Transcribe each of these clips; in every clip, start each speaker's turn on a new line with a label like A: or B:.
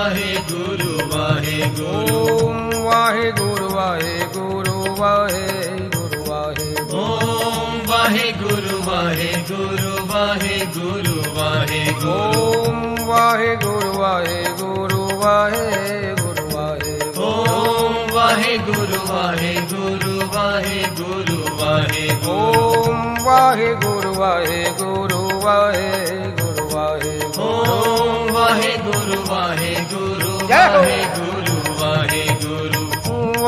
A: वाहेगुरु वाहेगुरु।
B: ओम वाहेगुरु वाहेगुरु वाहेगुरु वाहेगुरु।
A: ओम वाहेगुरु वाहेगुरु वाहेगुरु वाहेगुरु।
B: ओम वाहेगुरु वाहेगुरु वाहेगुरु वाहेगुरु।
A: ओम वाहेगुरु वाहेगुरु वाहेगुरु वाहेगुरु।
B: ओम वाहेगुरु वाहेगुरु वाहेगुरु वाहेगुरु।
A: ओम वाहेगुरु वाहेगुरु
B: जय हो।
A: वाहेगुरु वाहेगुरु।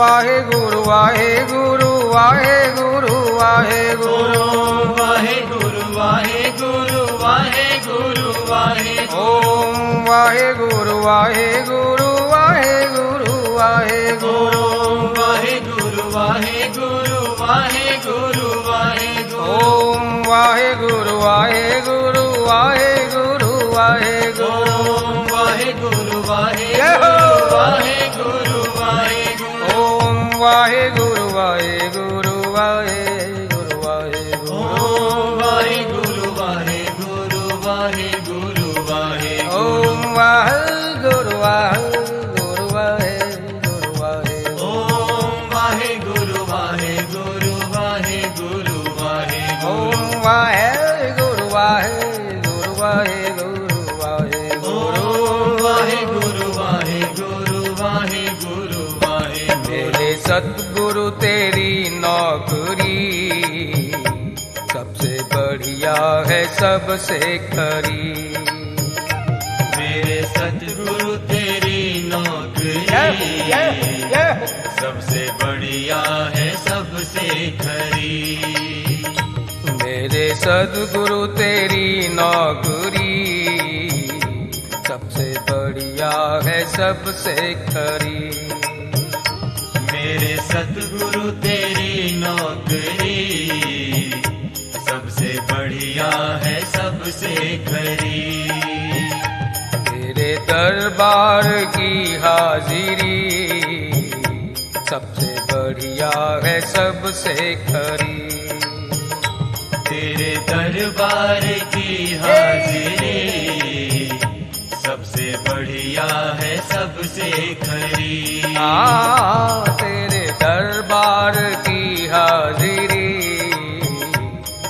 B: वाहेगुरु वाहेगुरु वाहेगुरु वाहेगुरु।
A: ओम वाहेगुरु वाहेगुरु वाहेगुरु वाहेगुरु।
B: ओम वाहेगुरु वाहेगुरु वाहेगुरु वाहेगुरु।
A: ओम वाहेगुरु वाहेगुरु वाहेगुरु वाहेगुरु।
B: ओम वाहेगुरु वाहेगुरु वाहेगुरु वाहेगुरु।
A: ओम वाहेगुरु
B: जय हो।
A: वाहेगुरु वाहेगुरु वाहेगुरु।
B: ओम वाहेगुरु वाहेगुरु वाहेगुरु वाहेगुरु।
A: ओम वाहेगुरु वाहेगुरु वाहेगुरु वाहेगुरु।
B: ओम वाहेगुरु वाहेगुरु वाहेगुरु वाहेगुरु।
A: ओम वाहेगुरु वाहेगुरु वाहेगुरु वाहेगुरु।
B: ओम वाहेगुरु वाहेगुरु वाहेगुरु वाहेगुरु।
A: ओम वाहेगुरु वाहेगुरु वाहेगुरु वाहेगुरु।
B: मेरे सतगुरु तेरी नौकरी सबसे बढ़िया है सबसे खरी।
A: मेरे सतगुरु तेरी नौकरी सबसे बढ़िया है सबसे खरी।
B: मेरे सदगुरु तेरी नौकरी सबसे बढ़िया है सबसे खरी।
A: मेरे सतगुरु तेरी नौकरी सबसे बढ़िया है सबसे खरी।
B: तेरे दरबार की हाजिरी सबसे बढ़िया है सबसे खरी।
A: तेरे दरबार की हाजिरी सबसे बढ़िया है सबसे खरी।
B: तेरे दरबार की हाजिरी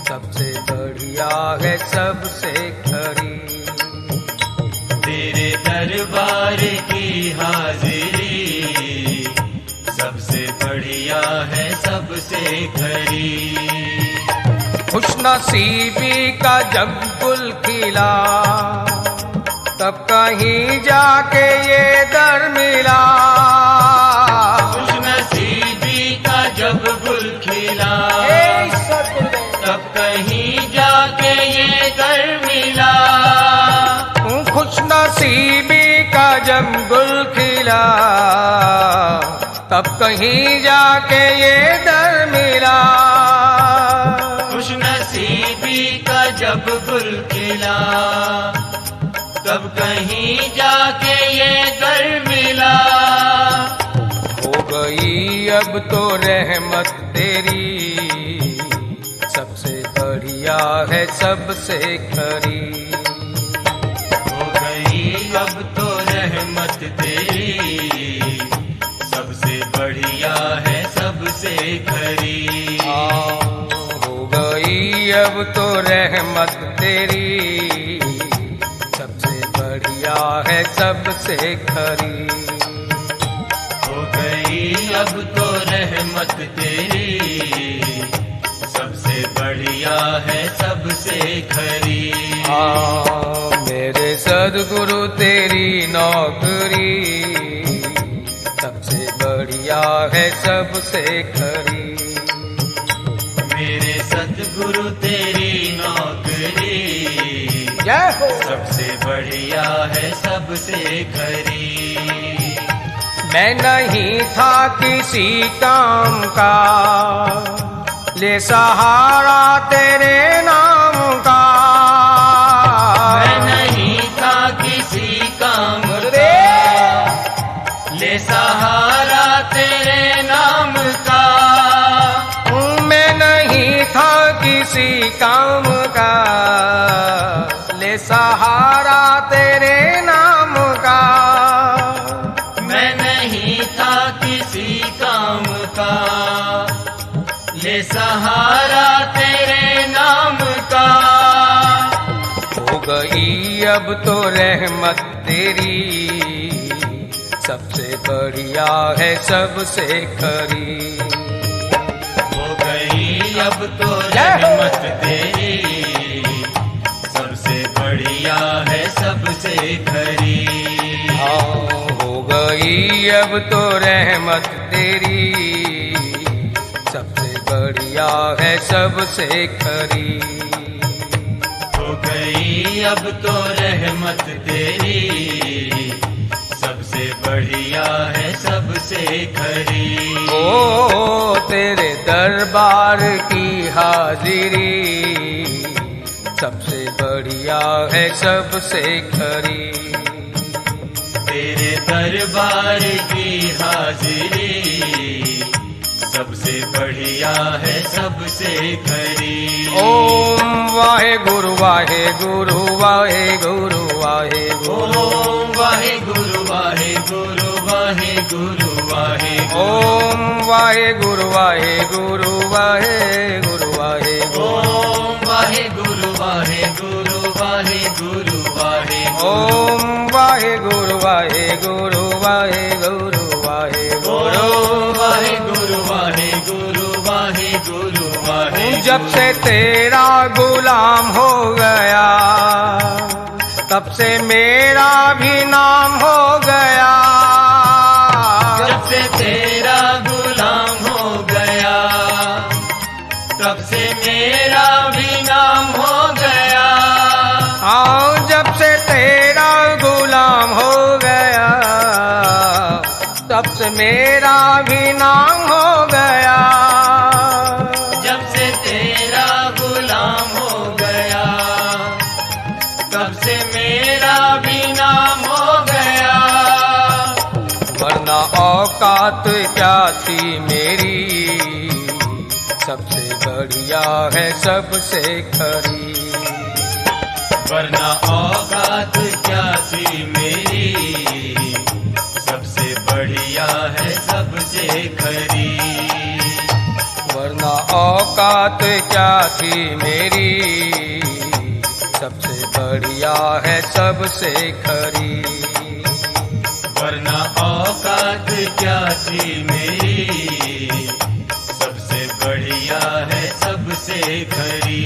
B: सबसे बढ़िया है सबसे खरी।
A: तेरे दरबार की हाजिरी सबसे बढ़िया है सबसे खरी।
B: खुशनसीबी का जब गुल खिला तब कहीं जाके ये दर मिला।
A: खुशनसीबी का जब गुल खिला तब कहीं जाके ये दर मिला।
B: खुशनसीबी का जब गुल खिला तब कहीं जाके ये दर मिला।
A: खुशनसीबी का जब गुल खिला तब कहीं जाके ये दर मिला।
B: हो गई अब तो रहमत तेरी सबसे बढ़िया है सबसे खरी।
A: हो गई अब तो रहमत तेरी सबसे बढ़िया है सबसे खरी।
B: हो गई अब तो रहमत तेरी सबसे बढ़िया है सबसे खरी।
A: हो गई अब तो रहमत तेरी सबसे बढ़िया है सबसे खरी।
B: मेरे सदगुरु तेरी नौकरी सबसे बढ़िया है सबसे खरी।
A: मेरे सतगुरु तेरी नौकरी सबसे बढ़िया है सबसे खरी।
B: मैं नहीं था किसी काम का ले सहारा तेरे नाम का।
A: मैं नहीं था किसी काम का ले सहारा तेरे नाम का।
B: मैं नहीं था किसी काम का ले सहारा तेरे नाम का।
A: सहारा तेरे नाम का।
B: हो गई अब तो रहमत तेरी, सबसे बढ़िया है सबसे खरी।
A: हो गई अब तो रहमत तेरी, सबसे बढ़िया है सबसे खरी।
B: हो गई अब तो रहमत तेरी, सबसे बढ़िया है सबसे खरी।
A: हो गई अब तो रहमत तेरी, सबसे बढ़िया है सबसे खरी।
B: ओ तेरे दरबार की हाजिरी, सबसे बढ़िया है सबसे खरी।
A: तेरे दरबार की हाजिरी, सबसे बढ़िया है सबसे खरी।
B: ओम वाहे गुरु वाहे गुरु वाहे गुरु वाहे गुरु।
A: ओम वाहे गुरु वाहे गुरु वाहे गुरु वाहे।
B: ओम वाहे गुरु वाहे गुरु वाहे गुरु वाहे।
A: ओम वाहे गुरु वाहे गुरु वाहे गुरु वाहे।
B: ओम वाहे गुरु वाहे गुरु वाहे गुरु वाहे गुरु।
A: वाहे गुरु वाहे गुरु वाहे गुरु वाहे।
B: जब से तेरा गुलाम हो गया, तब से मेरा भी नाम हो गया।
A: जब से तेरा गुलाम हो गया, तब से मेरा भी नाम हो गया।
B: हाँ, जब से तेरा गुलाम हो गया, तब से मेरा भी नाम हो गया।
A: जब से तेरा गुलाम हो गया, तब से मेरा भी नाम हो गया।
B: वरना औकात क्या थी मेरी, सबसे बढ़िया है सबसे खरी।
A: वरना औकात क्या थी मेरी, सबसे बढ़िया है सबसे खरी।
B: वरना औकात क्या थी मेरी, सबसे बढ़िया है सबसे खरी।
A: वरना औकात क्या थी मेरी, सबसे बढ़िया है सबसे खरी।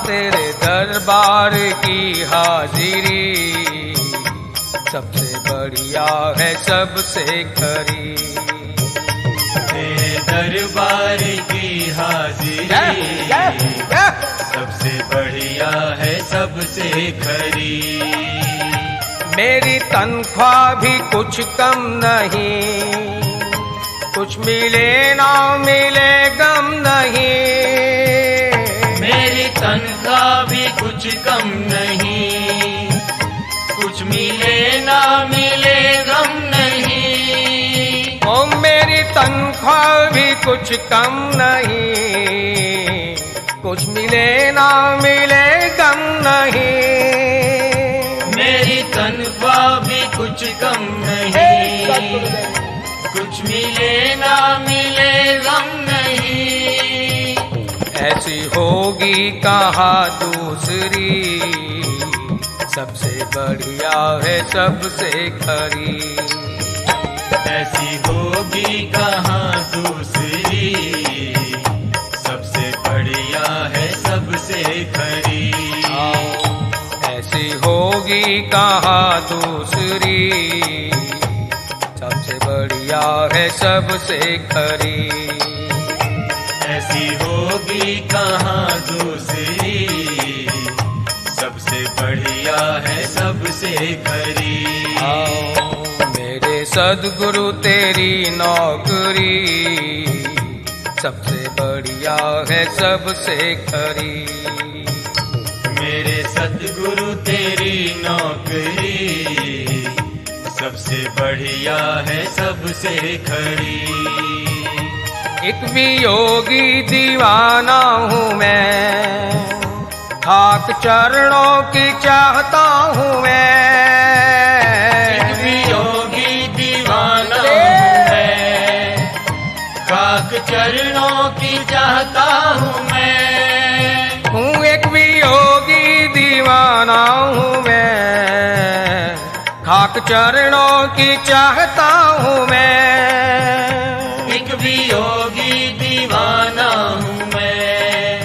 B: तेरे दरबार की हाजिरी, सबसे बढ़िया है सबसे खरी।
A: तेरे दरबार की हाजिरी, सबसे बढ़िया है सबसे खरी।
B: मेरी तनख्वाह भी कुछ कम नहीं, कुछ मिले ना मिले गम नहीं।
A: मेरी तनख्वाह भी कुछ कम नहीं, कुछ मिले ना मिले गम नहीं।
B: ओ मेरी तनख्वाह भी कुछ कम नहीं, कुछ मिले ना मिले गम नहीं।
A: मेरी तनख्वाह भी कुछ कम नहीं, कुछ मिले ना मिले गम नहीं।
B: ऐसी होगी कहाँ दूसरी, सबसे बढ़िया है सबसे खरी।
A: ऐसी होगी कहाँ दूसरी, सबसे बढ़िया है सबसे खरी।
B: ऐसी होगी कहाँ दूसरी, सबसे बढ़िया है सबसे खरी।
A: ऐसी होगी कहाँ दूसरी, सबसे बढ़िया है सबसे खरी।
B: मेरे सद्गुरु तेरी नौकरी, सबसे बढ़िया है सबसे खरी।
A: मेरे सद्गुरु तेरी नौकरी, सबसे बढ़िया है सबसे खरी।
B: एक वियोगी दीवाना हूँ मैं, खाक चरणों की चाहता हूँ मैं।
A: एक वियोगी दीवाना हूँ मैं, खाक चरणों की चाहता हूँ मैं।
B: हूँ एक वियोगी दीवाना हूँ मैं, खाक चरणों की चाहता हूँ मैं।
A: एक वियोगी दीवाना हूँ मैं,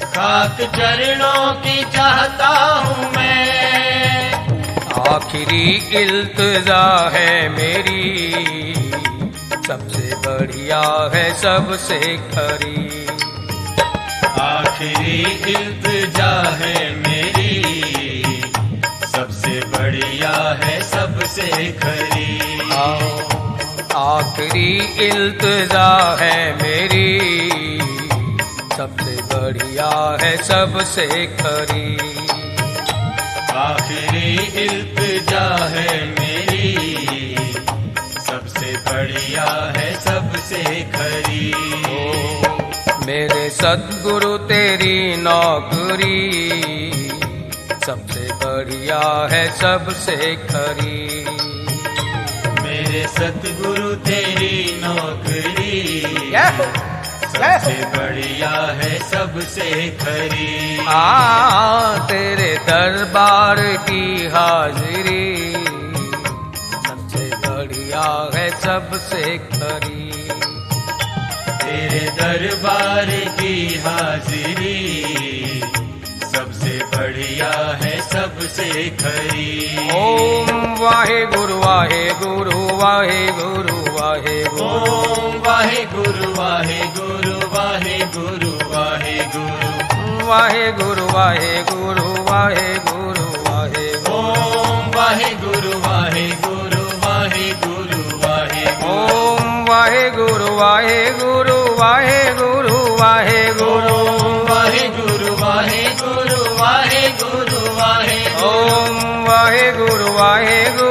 A: खाक चरणों की चाहता हूँ मैं।
B: आखिरी इल्तिजा है मेरी, सबसे बढ़िया है सबसे खरी।
A: आखिरी इल्तिजा है मेरी, सबसे बढ़िया है सबसे खरी।
B: आखिरी इल्तिजा है मेरी, सबसे बढ़िया है सबसे खरी।
A: आखिरी इल्तिजा है मेरी, सबसे बढ़िया है सबसे खरी।
B: मेरे सद्गुरु तेरी नौकरी, सबसे बढ़िया है सबसे खरी।
A: मेरे सतगुरु तेरी नौकरी, सबसे बढ़िया है सबसे खरी।
B: तेरे दरबार की हाजिरी, सबसे बढ़िया है सबसे खरी।
A: तेरे दरबार की हाजिरी, सबसे बढ़िया है सबसे खरी।
B: ओम वाहे गुरु वाहे गुरु वाहे गुरु वाहे गुरु।
A: ओम वाहे गुरु वाहे गुरु वाहे गुरु वाहे गुरु।
B: वाहे गुरु वाहे गुरु वाहे गुरु वाहे गुरु।
A: ओम वाहे गुरु वाहे गुरु वाहे गुरु वाहे गुरु।
B: ओम वाहे गुरु वाहे गुरु वाहे गुरु वाहे गुरु।
A: वाहे गुरु वाहे गुरु वाहे गुरु वाहे गुरु।
B: ओम वाहे गुरु वाहे गुरु